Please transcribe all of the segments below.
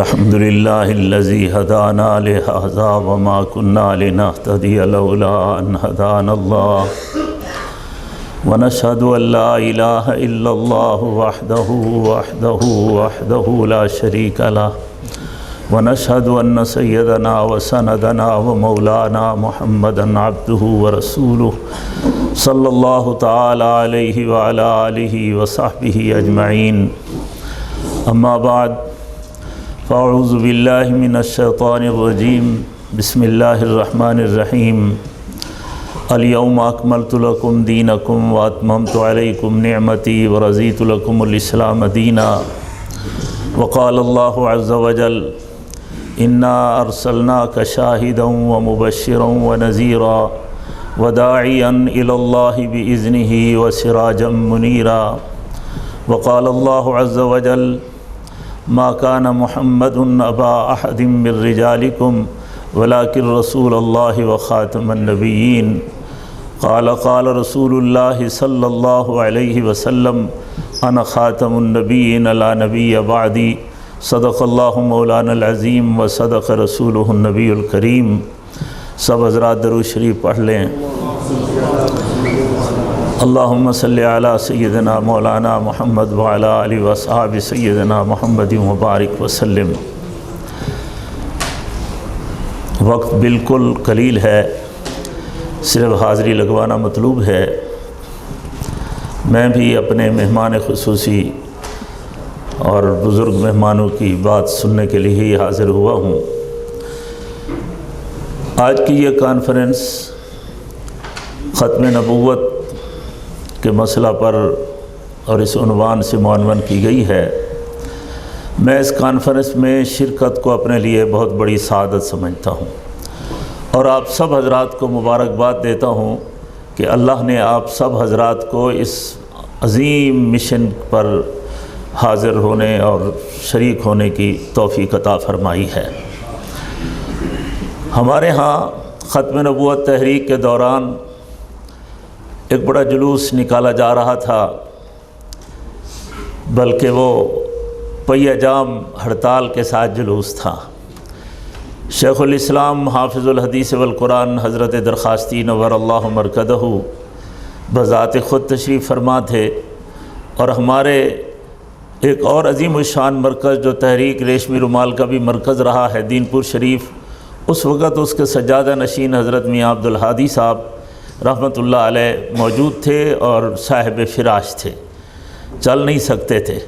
الحمد لله الذي هدانا لهذا وما كنا لنهتدي لولا أن هدانا الله ونشهد أن لا إله إلا الله وحده لا شريك له ونشهد أن سيدنا وسندنا ومولانا محمدا عبده ورسوله صلى الله تعالى عليه وعلى آله وصحبه أجمعين أما بعد فأعوذ بالله من الشيطان الرجيم بسم الله الرحمن الرحيم اليوم أكملت لكم دينكم وأتممت عليكم نعمتي ورضيت لكم الإسلام دينا وقال الله عز وجل إنا أرسلناك شاهدا ومبشرا ونذيرا وداعيا إلى الله بإذنه وسراجا منيرا وقال الله عز وجل ما كان محمد أبا أحد من رجالكم ولكن رسول الله وخاتم النبيين قال رسول الله صلى الله عليه وسلم أنا خاتم النبيين لا نبي بعدي صدق الله مولانا العظیم و صدق رسولہ النبی الکریم۔ سب حضرات درود شریف پڑھ لیں۔ اللہم صلی علی سیدنا مولانا محمد وعلی آلہ وصحابہ سیدنا محمد مبارک وسلم۔ وقت بالکل قلیل ہے، صرف حاضری لگوانا مطلوب ہے۔ میں بھی اپنے مہمان خصوصی اور بزرگ مہمانوں کی بات سننے کے لیے ہی حاضر ہوا ہوں۔ آج کی یہ کانفرنس ختم نبوت کے مسئلہ پر اور اس عنوان سے معنون کی گئی ہے۔ میں اس کانفرنس میں شرکت کو اپنے لیے بہت بڑی سعادت سمجھتا ہوں اور آپ سب حضرات کو مبارکباد دیتا ہوں کہ اللہ نے آپ سب حضرات کو اس عظیم مشن پر حاضر ہونے اور شریک ہونے کی توفیق عطا فرمائی ہے۔ ہمارے ہاں ختم نبوت تحریک کے دوران ایک بڑا جلوس نکالا جا رہا تھا، بلکہ وہ پہیہ جام ہڑتال کے ساتھ جلوس تھا۔ شیخ الاسلام حافظ الحدیث والقرآن حضرت درخواستی نور اللہ مرکزہ بذات خود تشریف فرما تھے، اور ہمارے ایک اور عظیم الشان مرکز جو تحریک ریشمی رومال کا بھی مرکز رہا ہے، دین پور شریف، اس وقت اس کے سجادہ نشین حضرت میاں عبدالہادی صاحب رحمۃ اللہ علیہ موجود تھے اور صاحب فراش تھے، چل نہیں سکتے تھے۔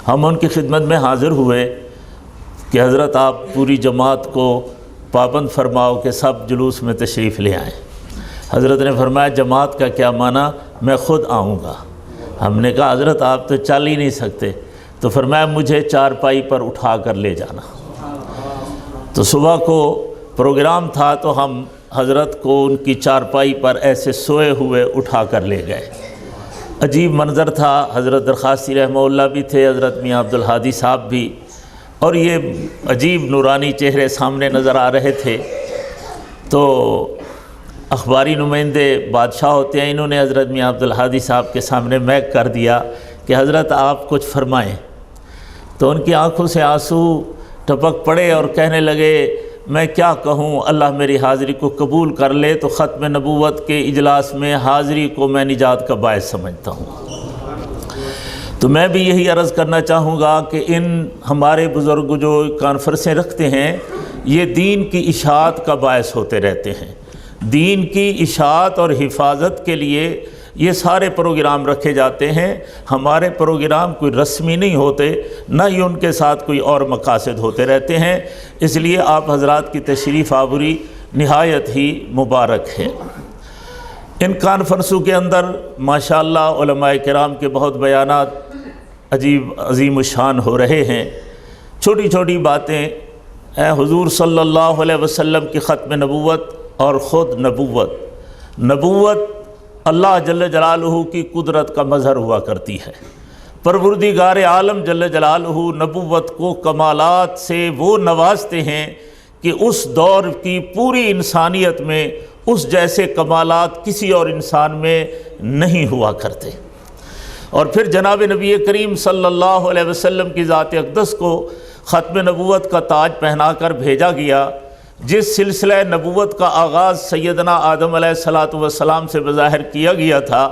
ہم ان کی خدمت میں حاضر ہوئے کہ حضرت آپ پوری جماعت کو پابند فرماؤ کہ سب جلوس میں تشریف لے آئیں۔ حضرت نے فرمایا جماعت کا کیا معنی، میں خود آؤں گا۔ ہم نے کہا حضرت آپ تو چل ہی نہیں سکتے، تو فرمایا مجھے چارپائی پر اٹھا کر لے جانا۔ تو صبح کو پروگرام تھا تو ہم حضرت کو ان کی چارپائی پر ایسے سوئے ہوئے اٹھا کر لے گئے۔ عجیب منظر تھا، حضرت درخواستی رحمہ اللہ بھی تھے، حضرت میاں عبدالہادی صاحب بھی، اور یہ عجیب نورانی چہرے سامنے نظر آ رہے تھے۔ تو اخباری نمائندے بادشاہ ہوتے ہیں، انہوں نے حضرت میاں عبدالہادی صاحب کے سامنے میک کر دیا کہ حضرت آپ کچھ فرمائیں۔ تو ان کی آنکھوں سے آنسو ٹپک پڑے اور کہنے لگے میں کیا کہوں، اللہ میری حاضری کو قبول کر لے تو ختم نبوت کے اجلاس میں حاضری کو میں نجات کا باعث سمجھتا ہوں۔ تو میں بھی یہی عرض کرنا چاہوں گا کہ ان ہمارے بزرگ جو کانفرنسیں رکھتے ہیں یہ دین کی اشاعت کا باعث ہوتے رہتے ہیں۔ دین کی اشاعت اور حفاظت کے لیے یہ سارے پروگرام رکھے جاتے ہیں۔ ہمارے پروگرام کوئی رسمی نہیں ہوتے، نہ ہی ان کے ساتھ کوئی اور مقاصد ہوتے رہتے ہیں، اس لیے آپ حضرات کی تشریف آوری نہایت ہی مبارک ہے۔ ان کانفرنسوں کے اندر ماشاءاللہ علماء کرام کے بہت بیانات عجیب عظیم الشان ہو رہے ہیں۔ چھوٹی چھوٹی باتیں، حضور صلی اللہ علیہ وسلم کی ختم نبوت اور خود نبوت اللہ جل جلالہ کی قدرت کا مظہر ہوا کرتی ہے۔ پروردگار عالم جل جلالہ نبوت کو کمالات سے وہ نوازتے ہیں کہ اس دور کی پوری انسانیت میں اس جیسے کمالات کسی اور انسان میں نہیں ہوا کرتے۔ اور پھر جناب نبی کریم صلی اللہ علیہ وسلم کی ذات اقدس کو ختم نبوت کا تاج پہنا کر بھیجا گیا، جس سلسلہ نبوت کا آغاز سیدنا آدم علیہ الصلاۃ والسلام سے بظاہر کیا گیا تھا،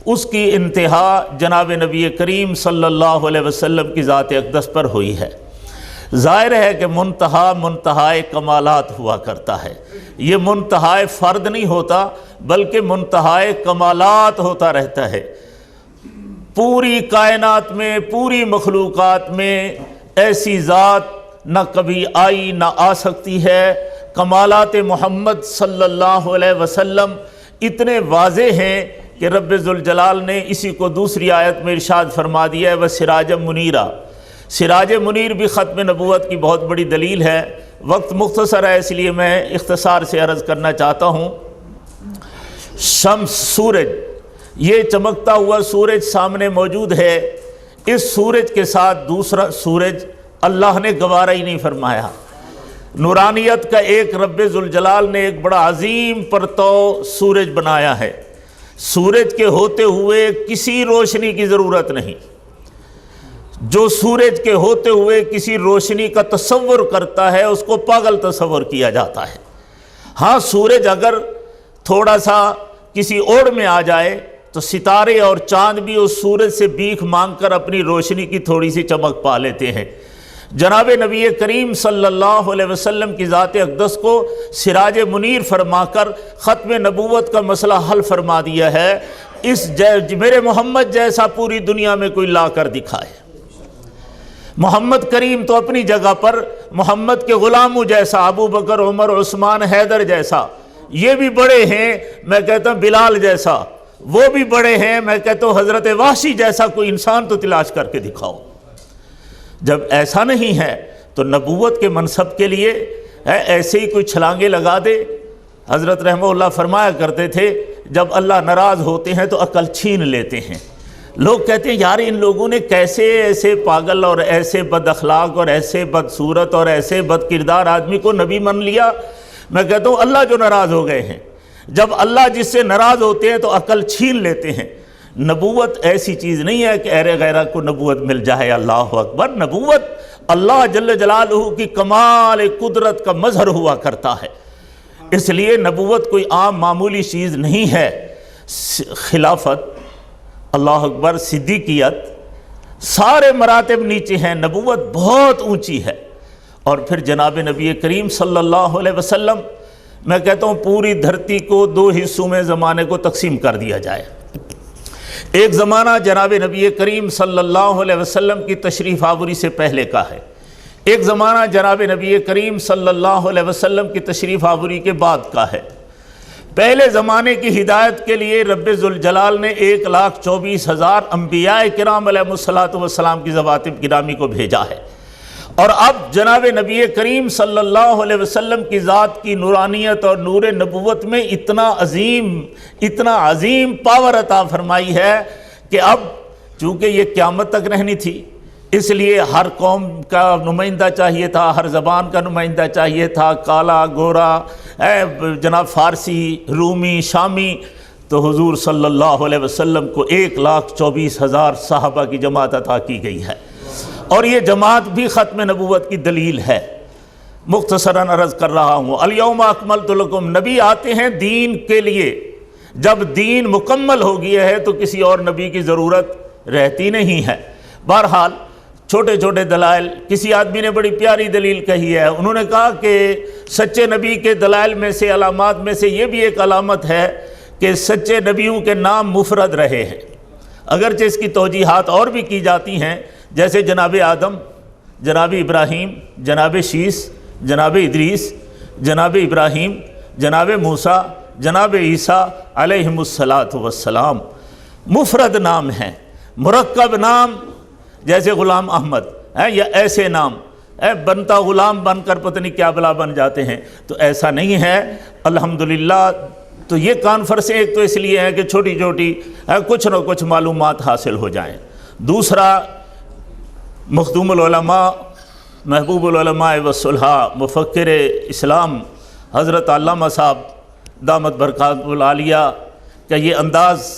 اس کی انتہا جناب نبی کریم صلی اللہ علیہ وسلم کی ذات اقدس پر ہوئی ہے۔ ظاہر ہے کہ منتہائے کمالات ہوا کرتا ہے، یہ منتہائے فرد نہیں ہوتا بلکہ منتہائے کمالات ہوتا رہتا ہے۔ پوری کائنات میں، پوری مخلوقات میں ایسی ذات نہ کبھی آئی نہ آ سکتی ہے۔ کمالات محمد صلی اللہ علیہ وسلم اتنے واضح ہیں کہ رب ذوالجلال نے اسی کو دوسری آیت میں ارشاد فرما دیا ہے وَسِرَاجً مُنِیرًا۔ سراج منیر بھی ختم نبوت کی بہت بڑی دلیل ہے۔ وقت مختصر ہے اس لیے میں اختصار سے عرض کرنا چاہتا ہوں۔ شمس، سورج، یہ چمکتا ہوا سورج سامنے موجود ہے، اس سورج کے ساتھ دوسرا سورج اللہ نے گوارا ہی نہیں فرمایا۔ نورانیت کا ایک رب ذوالجلال نے ایک بڑا عظیم پرتو سورج بنایا ہے۔ سورج کے ہوتے ہوئے کسی روشنی کی ضرورت نہیں۔ جو سورج کے ہوتے ہوئے کسی روشنی کا تصور کرتا ہے اس کو پاگل تصور کیا جاتا ہے۔ ہاں، سورج اگر تھوڑا سا کسی اوڑ میں آ جائے تو ستارے اور چاند بھی اس سورج سے بھیک مانگ کر اپنی روشنی کی تھوڑی سی چمک پا لیتے ہیں۔ جناب نبی کریم صلی اللہ علیہ وسلم کی ذات اقدس کو سراج منیر فرما کر ختم نبوت کا مسئلہ حل فرما دیا ہے۔ میرے محمد جیسا پوری دنیا میں کوئی لا کر دکھائے۔ محمد کریم تو اپنی جگہ پر محمد کے غلاموں جیسا، ابو بکر، عمر، عثمان، حیدر جیسا، یہ بھی بڑے ہیں، میں کہتا ہوں بلال جیسا، وہ بھی بڑے ہیں، میں کہتا ہوں حضرت وحشی جیسا کوئی انسان تو تلاش کر کے دکھاؤ۔ جب ایسا نہیں ہے تو نبوت کے منصب کے لیے ایسے ہی کوئی چھلانگے لگا دے۔ حضرت رحمہ اللہ فرمایا کرتے تھے جب اللہ ناراض ہوتے ہیں تو عقل چھین لیتے ہیں۔ لوگ کہتے ہیں یار ان لوگوں نے کیسے ایسے پاگل اور ایسے بد اخلاق اور ایسے بدصورت اور ایسے بد کردار آدمی کو نبی مان لیا۔ میں کہتا ہوں اللہ جو ناراض ہو گئے ہیں، جب اللہ جس سے ناراض ہوتے ہیں تو عقل چھین لیتے ہیں۔ نبوت ایسی چیز نہیں ہے کہ اہل غیرہ کو نبوت مل جائے۔ اللہ اکبر، نبوت اللہ جل جلالہ کی کمال قدرت کا مظہر ہوا کرتا ہے۔ اس لیے نبوت کوئی عام معمولی چیز نہیں ہے۔ خلافت، اللہ اکبر، صدیقیت، سارے مراتب نیچے ہیں، نبوت بہت اونچی ہے۔ اور پھر جناب نبی کریم صلی اللہ علیہ وسلم، میں کہتا ہوں پوری دھرتی کو دو حصوں میں زمانے کو تقسیم کر دیا جائے۔ ایک زمانہ جناب نبی کریم صلی اللہ علیہ وسلم کی تشریف آوری سے پہلے کا ہے، ایک زمانہ جناب نبی کریم صلی اللہ علیہ وسلم کی تشریف آوری کے بعد کا ہے۔ پہلے زمانے کی ہدایت کے لیے رب ذوالجلال نے 1,24,000 انبیاء کرام علیہ السلام کی ذواتِ گرامی کو بھیجا ہے۔ اور اب جناب نبی کریم صلی اللہ علیہ وسلم کی ذات کی نورانیت اور نور نبوت میں اتنا عظیم پاور عطا فرمائی ہے کہ اب چونکہ یہ قیامت تک رہنی تھی، اس لیے ہر قوم کا نمائندہ چاہیے تھا، ہر زبان کا نمائندہ چاہیے تھا، کالا، گورا، جناب فارسی، رومی، شامی۔ تو حضور صلی اللہ علیہ وسلم کو 1,24,000 صحابہ کی جماعت عطا کی گئی ہے، اور یہ جماعت بھی ختم نبوت کی دلیل ہے۔ مختصراً عرض کر رہا ہوں، الیوم اکملت لکم، نبی آتے ہیں دین کے لیے۔ جب دین مکمل ہو گیا ہے تو کسی اور نبی کی ضرورت رہتی نہیں ہے۔ بہرحال چھوٹے چھوٹے دلائل، کسی آدمی نے بڑی پیاری دلیل کہی ہے، انہوں نے کہا کہ سچے نبی کے دلائل میں سے، علامات میں سے یہ بھی ایک علامت ہے کہ سچے نبیوں کے نام مفرد رہے ہیں، اگرچہ اس کی توجیحات اور بھی کی جاتی ہیں، جیسے جناب آدم، جناب ابراہیم، جناب شیس، جناب ادریس، جناب ابراہیم، جناب موسیٰ، جناب عیسیٰ علیہم السلام مفرد نام ہیں۔ مرکب نام جیسے غلام احمد یا ایسے نام بنتا غلام بن کر پتہ نہیں کیا بلا بن جاتے ہیں، تو ایسا نہیں ہے الحمدللہ۔ تو یہ کانفرنسیں ایک تو اس لیے ہیں کہ چھوٹی چھوٹی کچھ نہ کچھ معلومات حاصل ہو جائیں۔ دوسرا، مخدوم العلماء، محبوب العلماء والصلحاء، مفکر اسلام حضرت علامہ صاحب دامت برکاتہ العالیہ کا یہ انداز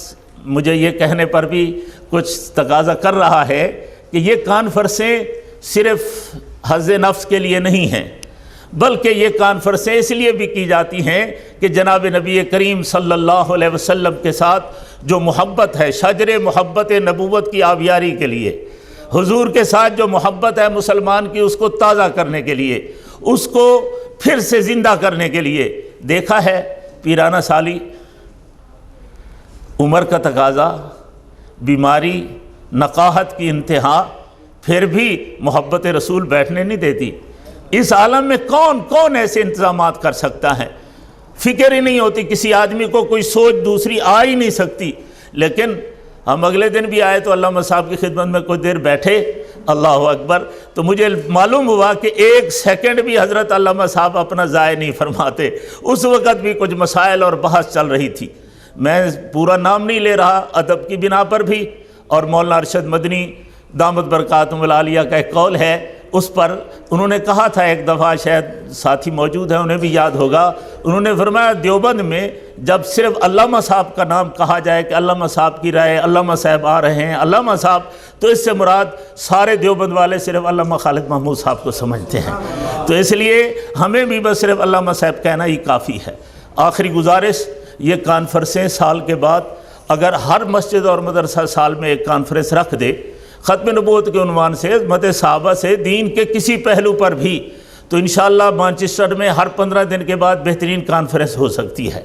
مجھے یہ کہنے پر بھی کچھ تقاضا کر رہا ہے کہ یہ کانفرنسیں صرف حظ نفس کے لیے نہیں ہیں، بلکہ یہ کانفرنسیں اس لیے بھی کی جاتی ہیں کہ جناب نبی کریم صلی اللہ علیہ وسلم کے ساتھ جو محبت ہے، شجر محبت نبوت کی آبیاری کے لیے، حضور کے ساتھ جو محبت ہے مسلمان کی، اس کو تازہ کرنے کے لیے، اس کو پھر سے زندہ کرنے کے لیے۔ دیکھا ہے پیرانہ سالی، عمر کا تقاضا، بیماری، نقاہت کی انتہا، پھر بھی محبت رسول بیٹھنے نہیں دیتی۔ اس عالم میں کون ایسے انتظامات کر سکتا ہے؟ فکر ہی نہیں ہوتی کسی آدمی کو، کوئی سوچ دوسری آ ہی نہیں سکتی۔ لیکن ہم اگلے دن بھی آئے تو علامہ صاحب کی خدمت میں کچھ دیر بیٹھے، اللہ اکبر، تو مجھے معلوم ہوا کہ ایک سیکنڈ بھی حضرت علامہ صاحب اپنا ضائع نہیں فرماتے۔ اس وقت بھی کچھ مسائل اور بحث چل رہی تھی، میں پورا نام نہیں لے رہا ادب کی بنا پر بھی، اور مولانا ارشد مدنی دامت برکاتہم العالیہ کا ایک قول ہے، اس پر انہوں نے کہا تھا ایک دفعہ، شاید ساتھی موجود ہیں انہیں بھی یاد ہوگا، انہوں نے فرمایا دیوبند میں جب صرف علامہ صاحب کا نام کہا جائے کہ علامہ صاحب کی رائے، علامہ صاحب آ رہے ہیں، علامہ صاحب، تو اس سے مراد سارے دیوبند والے صرف علامہ خالد محمود صاحب کو سمجھتے ہیں۔ تو اس لیے ہمیں بھی بس صرف علامہ صاحب کہنا ہی کافی ہے۔ آخری گزارش، یہ کانفرنسیں سال کے بعد اگر ہر مسجد اور مدرسہ سال میں ایک کانفرنس رکھ دے ختم نبوت کے عنوان سے، عظمت صحابہ سے، دین کے کسی پہلو پر بھی، تو انشاءاللہ مانچسٹر میں ہر 15 دن کے بعد بہترین کانفرنس ہو سکتی ہے۔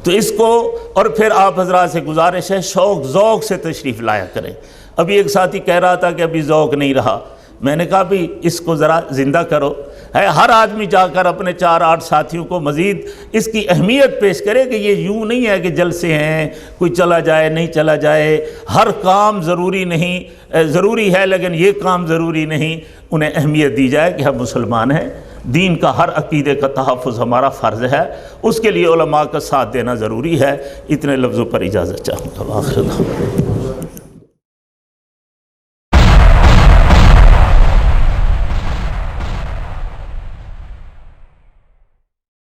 تو اس کو، اور پھر آپ حضرات سے گزارش ہے شوق ذوق سے تشریف لایا کریں۔ ابھی ایک ساتھی کہہ رہا تھا کہ ابھی ذوق نہیں رہا، میں نے کہا بھی اس کو ذرا زندہ کرو، ہے ہر آدمی جا کر اپنے 4-8 ساتھیوں کو مزید اس کی اہمیت پیش کرے کہ یہ یوں نہیں ہے کہ جلسے ہیں، کوئی چلا جائے نہیں چلا جائے، ہر کام ضروری نہیں، ضروری ہے لیکن یہ کام ضروری نہیں، انہیں اہمیت دی جائے کہ ہم مسلمان ہیں، دین کا ہر عقیدے کا تحفظ ہمارا فرض ہے، اس کے لیے علماء کا ساتھ دینا ضروری ہے۔ اتنے لفظوں پر اجازت چاہوں گا۔